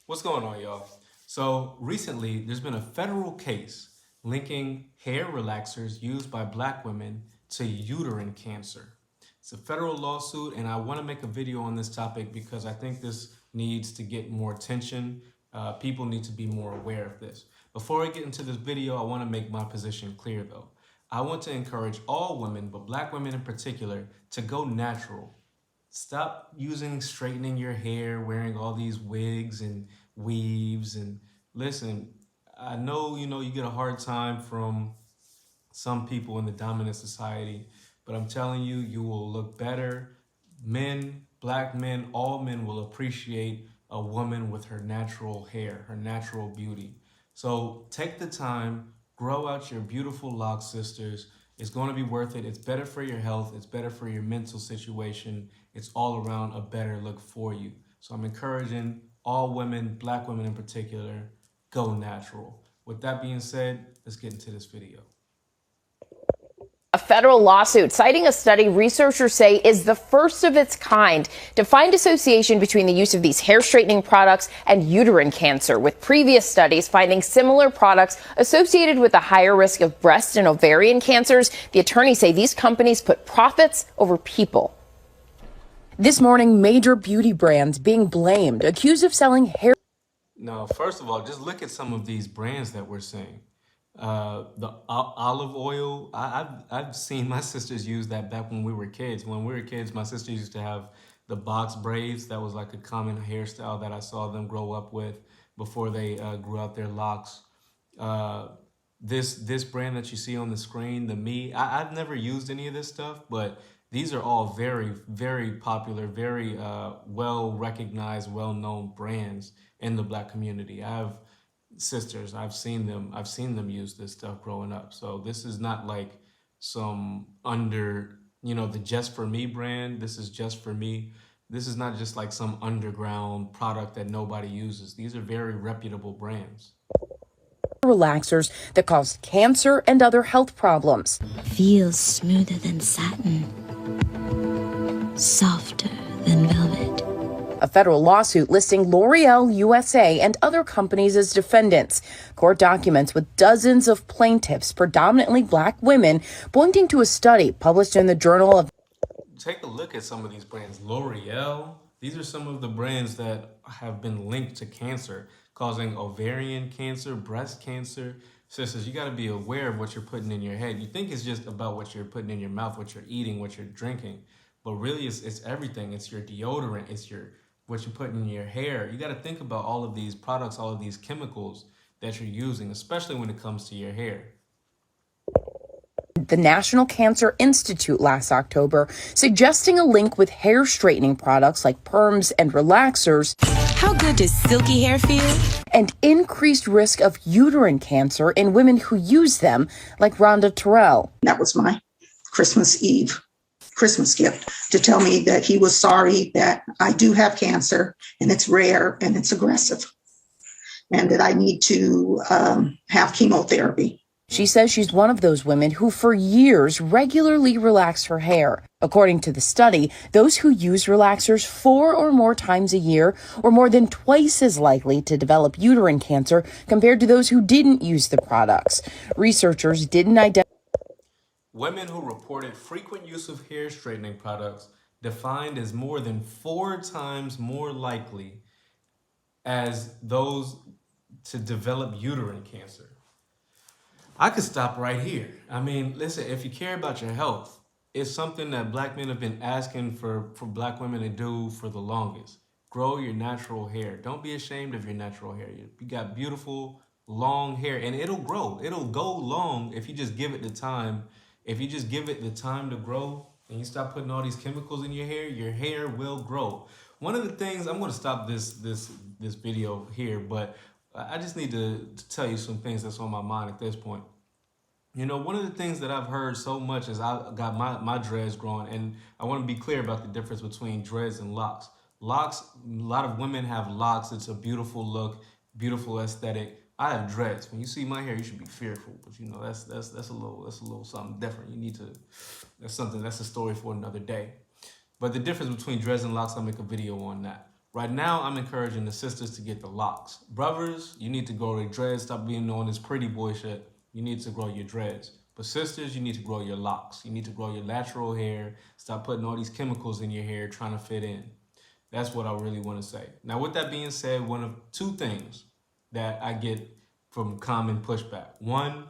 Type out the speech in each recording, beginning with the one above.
What's going on, y'all? So recently, there's been a federal case linking hair relaxers used by black women to uterine cancer. It's a federal lawsuit, and I want to make a video on this topic because I think this needs to get more attention. People need to be more aware of this. Before I get into this video, I want to make my position clear though. I want to encourage all women, but black women in particular, to go natural. Stop using straightening your hair, wearing all these wigs and weaves. And listen, I know you get a hard time from some people in the dominant society, but I'm telling you, you will look better. Men, black men, all men will appreciate a woman with her natural hair, her natural beauty. So take the time, grow out your beautiful locks, sisters. It's going to be worth it. It's better for your health. It's better for your mental situation. It's all around a better look for you. So I'm encouraging all women, black women in particular, go natural. With that being said, let's get into this video. A federal lawsuit citing a study researchers say is the first of its kind to find association between the use of these hair straightening products and uterine cancer, with previous studies finding similar products associated with a higher risk of breast and ovarian cancers. The attorneys say these companies put profits over people. This morning, major beauty brands being blamed, accused of selling hair. Now, first of all, just look at some of these brands that we're seeing. The olive oil. I've seen my sisters use that back when we were kids. When we were kids, my sisters used to have the box braids. That was like a common hairstyle that I saw them grow up with before they grew out their locks. This brand that you see on the screen, the Me. I've never used any of this stuff, but these are all very, very popular, very well recognized, well known brands in the black community. I have sisters. I've seen them use this stuff growing up. So this is not like some the Just For Me brand. This is Just For Me. This is not just like some underground product that nobody uses. These are very reputable brands. Relaxers that cause cancer and other health problems. Feels smoother than satin, softer than velvet. A federal lawsuit listing L'Oreal USA and other companies as defendants. Court documents with dozens of plaintiffs, predominantly black women, pointing to a study published in the Journal of... Take a look at some of these brands. L'Oreal, these are some of the brands that have been linked to cancer, causing ovarian cancer, breast cancer. Sisters, you got to be aware of what you're putting in your head. You think it's just about what you're putting in your mouth, what you're eating, what you're drinking, but really it's everything. It's your deodorant, it's what you're putting in your hair. You got to think about all of these products, all of these chemicals that you're using, especially when it comes to your hair. The National Cancer Institute last October, suggesting a link with hair straightening products like perms and relaxers. How good does silky hair feel? And increased risk of uterine cancer in women who use them, like Rhonda Terrell. That was my Christmas gift, to tell me that he was sorry that I do have cancer and it's rare and it's aggressive and that I need to have chemotherapy. She says she's one of those women who for years regularly relax her hair. According to the study, those who use relaxers 4 or more times a year were more than twice as likely to develop uterine cancer compared to those who didn't use the products. Researchers didn't identify. Women who reported frequent use of hair straightening products defined as more than 4 times more likely as those to develop uterine cancer. I could stop right here. I mean, listen, if you care about your health, it's something that black men have been asking for black women to do for the longest. Grow your natural hair. Don't be ashamed of your natural hair. You got beautiful, long hair, and it'll grow. It'll go long if you just give it the time. If you just give it the time to grow and you stop putting all these chemicals in your hair will grow. One of the things, I'm going to stop this video here, but I just need to tell you some things that's on my mind at this point. One of the things that I've heard so much is I got my dreads growing, and I want to be clear about the difference between dreads and locks. Locks, a lot of women have locks. It's a beautiful look, beautiful aesthetic. I have dreads. When you see my hair, you should be fearful, but that's a little something different. That's a story for another day. But the difference between dreads and locks, I'll make a video on that. Right now, I'm encouraging the sisters to get the locks. Brothers, you need to grow your dreads. Stop being on this pretty boy shit. You need to grow your dreads. But sisters, you need to grow your locks. You need to grow your natural hair. Stop putting all these chemicals in your hair trying to fit in. That's what I really want to say. Now, with that being said, one of two things that I get from common pushback. One,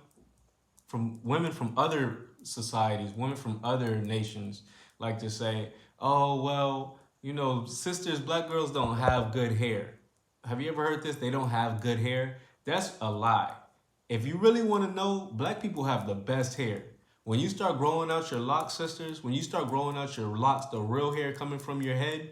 from women from other societies, women from other nations like to say, oh, well, you know, sisters, black girls don't have good hair. Have you ever heard this? They don't have good hair. That's a lie. If you really want to know, black people have the best hair. When you start growing out your locks, sisters, when you start growing out your locks, the real hair coming from your head,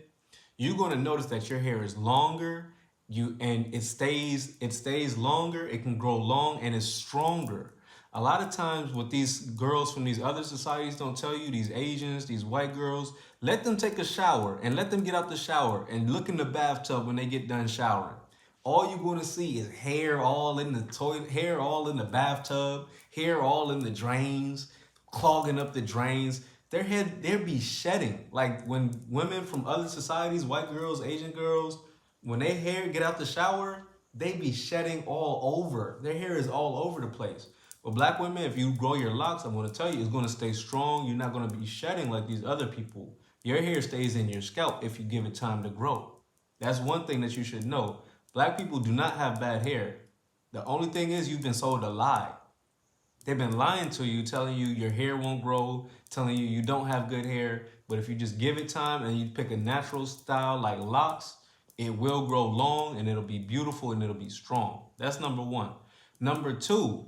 you're going to notice that your hair is longer, and it stays longer, it can grow long, and it's stronger. A lot of times what these girls from these other societies don't tell you, these Asians, these white girls, let them take a shower and let them get out the shower and look in the bathtub when they get done showering. All you're going to see is hair all in the toilet, hair all in the bathtub, hair all in the drains, clogging up the drains. Their head, they'll be shedding. Like when women from other societies, white girls, Asian girls, when their hair get out the shower, they be shedding all over. Their hair is all over the place. But black women, if you grow your locks, I'm going to tell you, it's going to stay strong. You're not going to be shedding like these other people. Your hair stays in your scalp if you give it time to grow. That's one thing that you should know. Black people do not have bad hair. The only thing is you've been sold a lie. They've been lying to you, telling you your hair won't grow, telling you you don't have good hair. But if you just give it time and you pick a natural style like locks, it will grow long and it'll be beautiful and it'll be strong. That's number one. Number two,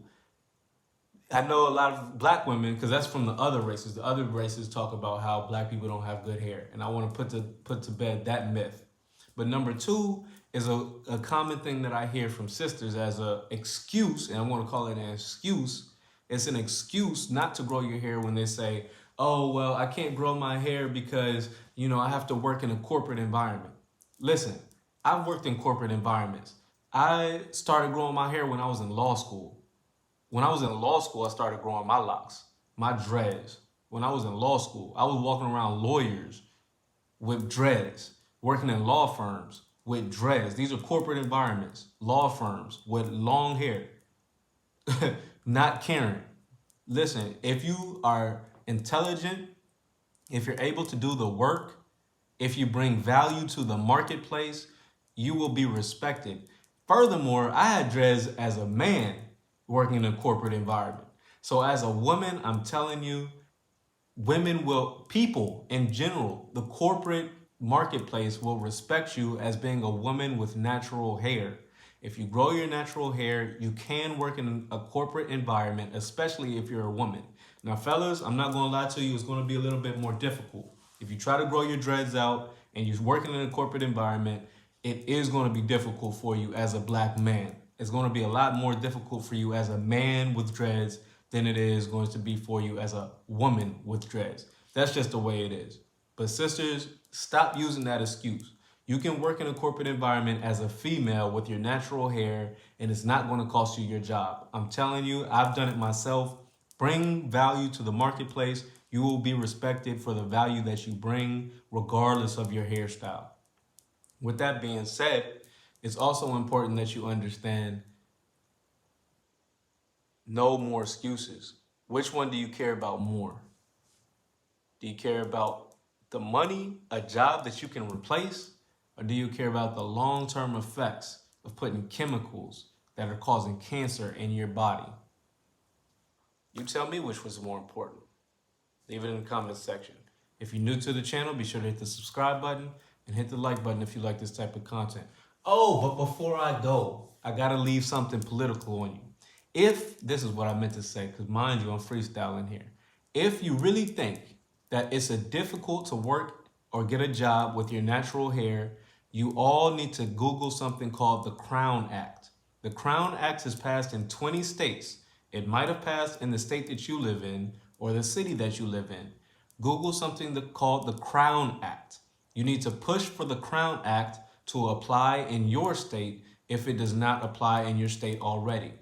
I know a lot of black women, because that's from the other races. The other races talk about how black people don't have good hair. And I want to put to bed that myth. But number two is a common thing that I hear from sisters as an excuse, and I want to call it an excuse. It's an excuse not to grow your hair when they say, oh, well, I can't grow my hair because, you know, I have to work in a corporate environment. Listen, I've worked in corporate environments. I started growing my hair when I was in law school. When I was in law school, I started growing my locks, my dreads. When I was in law school, I was walking around lawyers with dreads, working in law firms with dreads. These are corporate environments, law firms with long hair, not caring. Listen, if you are intelligent, if you're able to do the work, if you bring value to the marketplace, you will be respected. Furthermore, I had dreads as a man working in a corporate environment. So as a woman, I'm telling you, people in general, the corporate marketplace will respect you as being a woman with natural hair. If you grow your natural hair, you can work in a corporate environment, especially if you're a woman. Now, fellas, I'm not going to lie to you, it's going to be a little bit more difficult. If you try to grow your dreads out and you're working in a corporate environment, it is going to be difficult for you as a black man. It's going to be a lot more difficult for you as a man with dreads than it is going to be for you as a woman with dreads. That's just the way it is. But sisters, stop using that excuse. You can work in a corporate environment as a female with your natural hair, and it's not going to cost you your job. I'm telling you, I've done it myself. Bring value to the marketplace. You will be respected for the value that you bring, regardless of your hairstyle. With that being said, it's also important that you understand no more excuses. Which one do you care about more? Do you care about the money, a job that you can replace? Or do you care about the long-term effects of putting chemicals that are causing cancer in your body? You tell me which was more important. Leave it in the comments section. If you're new to the channel, be sure to hit the subscribe button and hit the like button if you like this type of content. Oh, but before I go, I gotta leave something political on you. If, this is what I meant to say, because mind you, I'm freestyling here. If you really think that it's difficult to work or get a job with your natural hair, you all need to Google something called the Crown Act. The Crown Act has passed in 20 states. It might have passed in the state that you live in or the city that you live in. Google something called the Crown Act. You need to push for the Crown Act to apply in your state if it does not apply in your state already.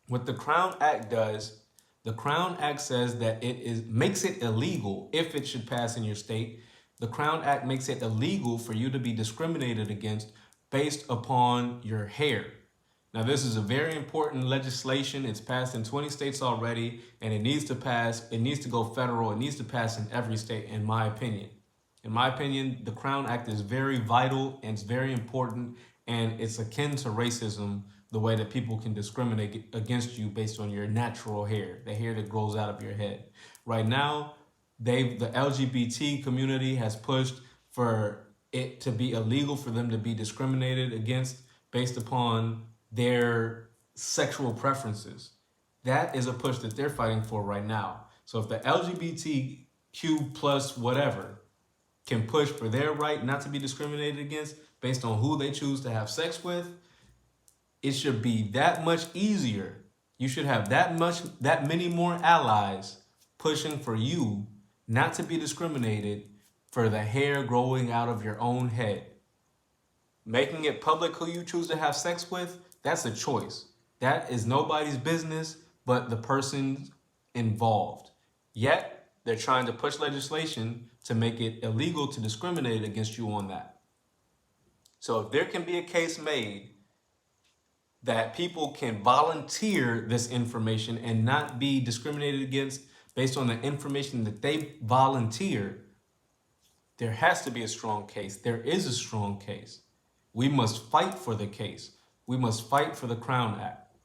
What the Crown Act does, the Crown Act says that makes it illegal, if it should pass in your state, The Crown Act makes it illegal for you to be discriminated against based upon your hair. Now, this is a very important legislation. It's passed in 20 states already, and it needs to go federal. It needs to pass in every state, in my opinion. In my opinion, the Crown Act is very vital and it's very important, and it's akin to racism, the way that people can discriminate against you based on your natural hair, the hair that grows out of your head. Right now, the LGBT community has pushed for it to be illegal for them to be discriminated against based upon their sexual preferences. That is a push that they're fighting for right now. So if the LGBTQ plus whatever can push for their right not to be discriminated against based on who they choose to have sex with, it should be that much easier. You should have that many more allies pushing for you not to be discriminated for the hair growing out of your own head. Making it public who you choose to have sex with, that's a choice. That is nobody's business but the person involved. Yet, they're trying to push legislation to make it illegal to discriminate against you on that. So if there can be a case made that people can volunteer this information and not be discriminated against based on the information that they volunteer, there has to be a strong case. There is a strong case. We must fight for the case. We must fight for the Crown Act.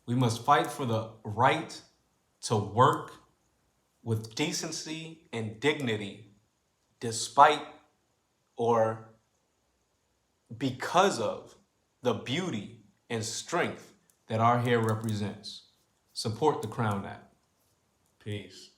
We must fight for the right to work with decency and dignity despite or because of the beauty and strength that our hair represents. Support the Crown Act. Peace.